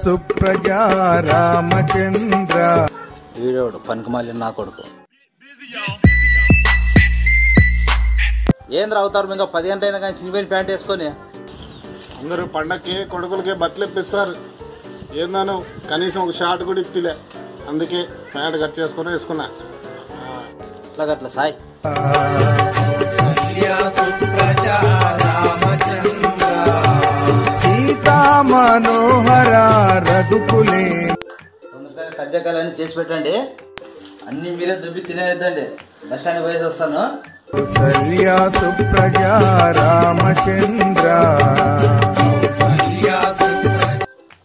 సుప్రజ రామచంద్ర. వీడోడు పనికిమాలి నా కొడుకు. ఏంద్ర అవుతారు ఇంకా 10 గంటలు అయినా కానీ చిన్నపోయిన ప్యాంట్ వేసుకొని అందరూ పండక్కి కొడుకులకి బట్టలు ఇప్పిస్తారు. ఏందాను కనీసం ఒక షార్ట్ కూడా ఇప్పిలే, అందుకే ప్యాంట్ కట్ చేసుకుని వేసుకున్నా. అట్లా గట్ల సాయి. సీతా మనోహర రఘుకులే. తొందరగా కజ్జకాయలన్నీ చేసి పెట్టండి, అన్నీ మీరే దుబ్బి తినేద్దండి. బస్ స్టాండ్ పోయేసి వస్తాను. కౌసల్యా సుప్రజ రామచంద్ర.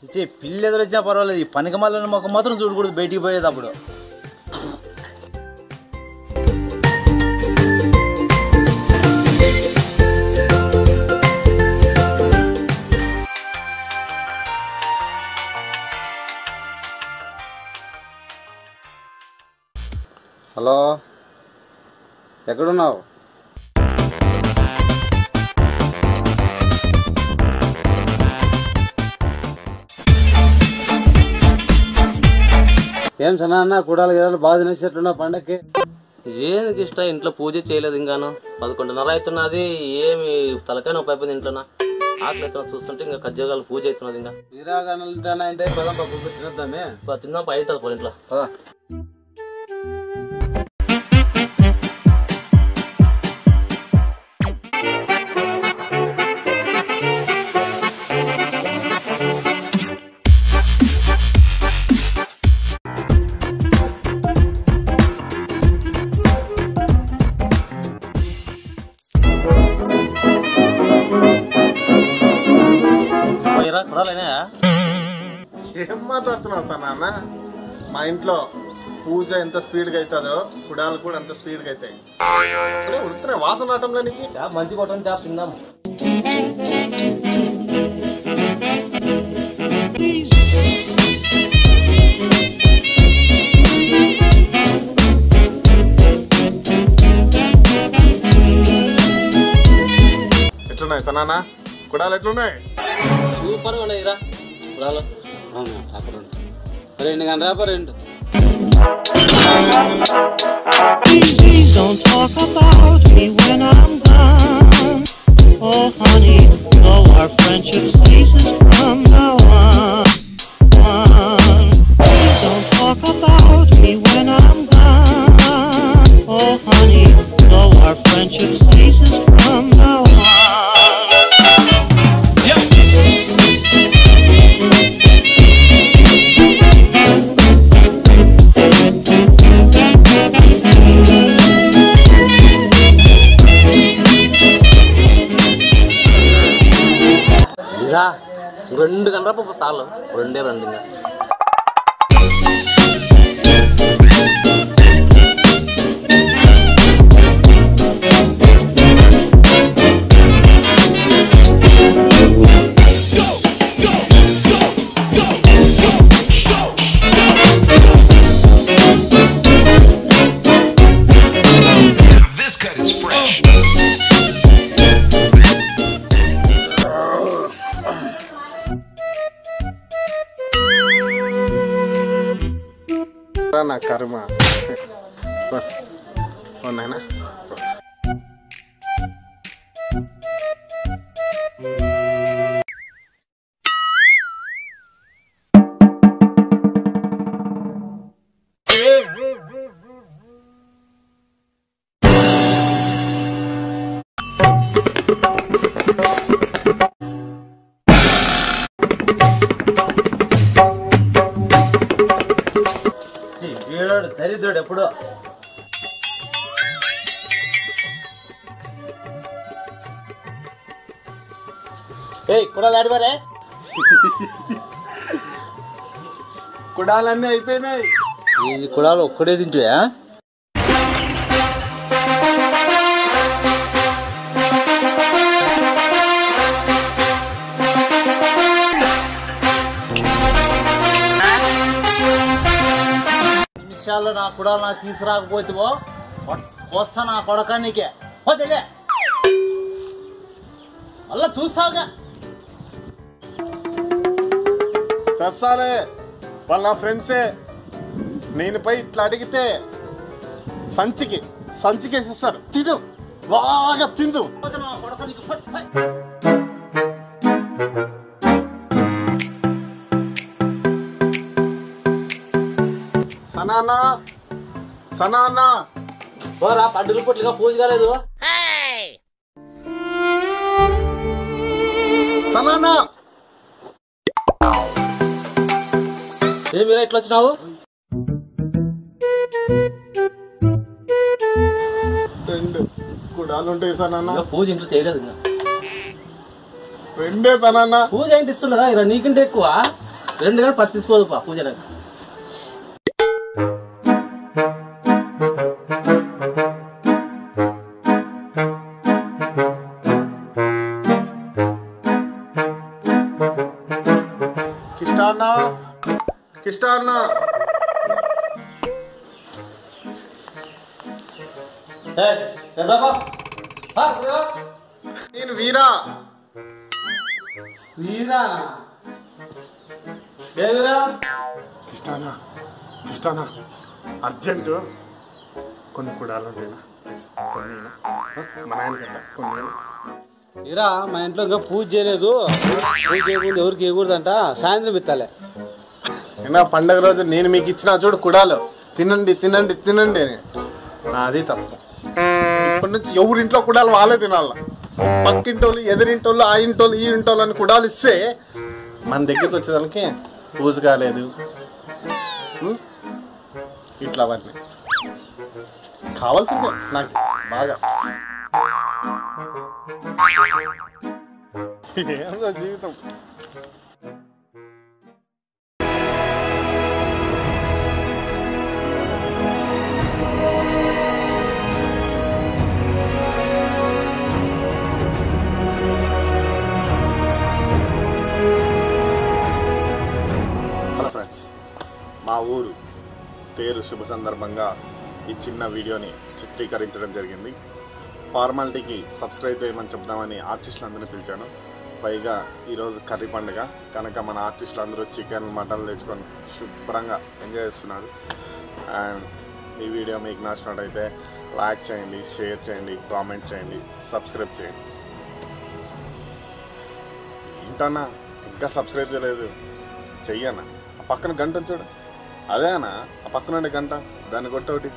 చిచ్చి పిల్లి ఎదురొచ్చినా పర్వాలేదు, ఈ పనికిమాలిన మొక్క మాత్రం చూడకూడదు బయటికి పోయేటప్పుడు. హలో, ఎక్కడున్నావు? ఏం సన్నా కూడాలి గిడాలు బాగా తినేసేట్టున్నావు పండక్కి? ఏందుకు ఇష్టం, ఇంట్లో పూజ చేయలేదు ఇంకాను. 11:30 అవుతున్నది, ఏమి తలకాయ నొప్పి అయిపోయింది ఇంట్లోనా. ఆకలి అవుతున్నా చూస్తుంటే ఇంకా కజ్జగాలు పూజ అవుతున్నది. ఇంకా వీరాగానే అంటే పదం పప్పు తినద్దామే. తిందాం పై అవుతుంది పోయి ఇంట్లో. ఏం మాట్లాడుతున్నావు సార్ నాన్న? మా ఇంట్లో పూజ ఎంత స్పీడ్గా అవుతుందో కుడాలు కూడా అంత స్పీడ్గా అవుతాయి. ఉడుతున్నాయి వాసన రావటంలో నీకు. మంచి కొట్టని చేప తిందాం. ఎట్లున్నాయి సార్ నాన్న కుడాలు? ఎట్లున్నాయి? సూపర్గా ఉన్నాయి రా కుడాలు. అక్కడ 2 గంటల 2. Please don't talk about me when I'm gone. Oh honey, though our friendship ceases from now on. Please don't talk about me when I'm gone. Oh honey, though our friendship ceases from now on. ఇరా 2 గంటల పప్పు చాలు, 2 ఇంకా. నా కర్మ నాయనా. వీడోడు దరిద్రుడు ఎప్పుడు. కుడాలు ఆడిపారే. కుడాలన్నీ అయిపోయినాయి. ఈ కుడాలు ఒక్కడే తింటువా? నిమిషాల్లో నా కుడాలు నాకు తీసుకురాకపోతే వస్తా నా కొడక నీకే. పోతే మళ్ళా చూస్తావుగా. తెస్తాలే, వాళ్ళ నా ఫ్రెండ్సే. నేను పోయి ఇట్లా అడిగితే సంచికేసిస్తారు. తిను, బాగా తిందు. సనా పోరా, పండుగ పుట్లుగా పూజ కాలేదు. సనానా, ఏమిరా ఇట్లా వచ్చినావు? 2 కుడాలు ఉంటాయి సనానా. పూజ ఇంట్లో చేయలేదు ఇంకా. 2 సనానా. పూజ ఏంటి ఇస్తుండగా ఇలా నీకంటే ఎక్కువ 2 గంటలు 10 తీసుకోదు పూజ. కిష్టాన్నా నేను వీరా. కిష్టానా అర్జెంటు కొన్ని కుడాలు ఉంటాయినా, కొన్ని మా నాయనకంట కొన్ని. ఇరా మా ఇంట్లో ఇంకా పూజ చేయలేదు. పూజ చేయకుండా ఎవరికి ఇవ్వకూడదంట, సాయంత్రం ఇస్తాలే. అయినా పండగ రోజు నేను మీకు ఇచ్చిన చూడు కుడాలు, తినండి తినండి తినండి అని. నాది తప్పు. ఇప్పటి నుంచి ఎవరింట్లో కుడాలు వాళ్ళే తినాల. పక్కింటోళ్ళు, ఎదురింటోళ్ళు, ఆ ఇంటోళ్ళు, ఈ ఇంటోళ్ళు అని కుడాలు ఇస్తే మన దగ్గరికి వచ్చేదానికి పూజ కాలేదు ఇట్లా అవన్నీ కావాల్సిందే నాకు బాగా. ఏందో జీవితం. హలో ఫ్రెండ్స్, మా ఊరు పేరు శుభ సందర్భంగా ఈ చిన్న వీడియోని చిత్రీకరించడం జరిగింది. ఫార్మాలిటీకి సబ్స్క్రైబ్ చేయమని చెప్దామని ఆర్టిస్టులందరినీ పిలిచాను. పైగా ఈరోజు కర్రీ పండుగ కనుక మన ఆర్టిస్టులు అందరూ చికెన్ మటన్ తెచ్చుకొని శుభ్రంగా ఎంజాయ్ చేస్తున్నారు. అండ్ ఈ వీడియో మీకు నచ్చినట్టయితే లైక్ చేయండి, షేర్ చేయండి, కామెంట్ చేయండి, సబ్స్క్రైబ్ చేయండి. ఏంటన్నా ఇంకా సబ్స్క్రైబ్ చేయలేదు? చెయ్యన్నా. ఆ పక్కన గంట చూడు, అదే అన్న ఆ పక్కన గంట, దాన్ని కొట్టొకటి.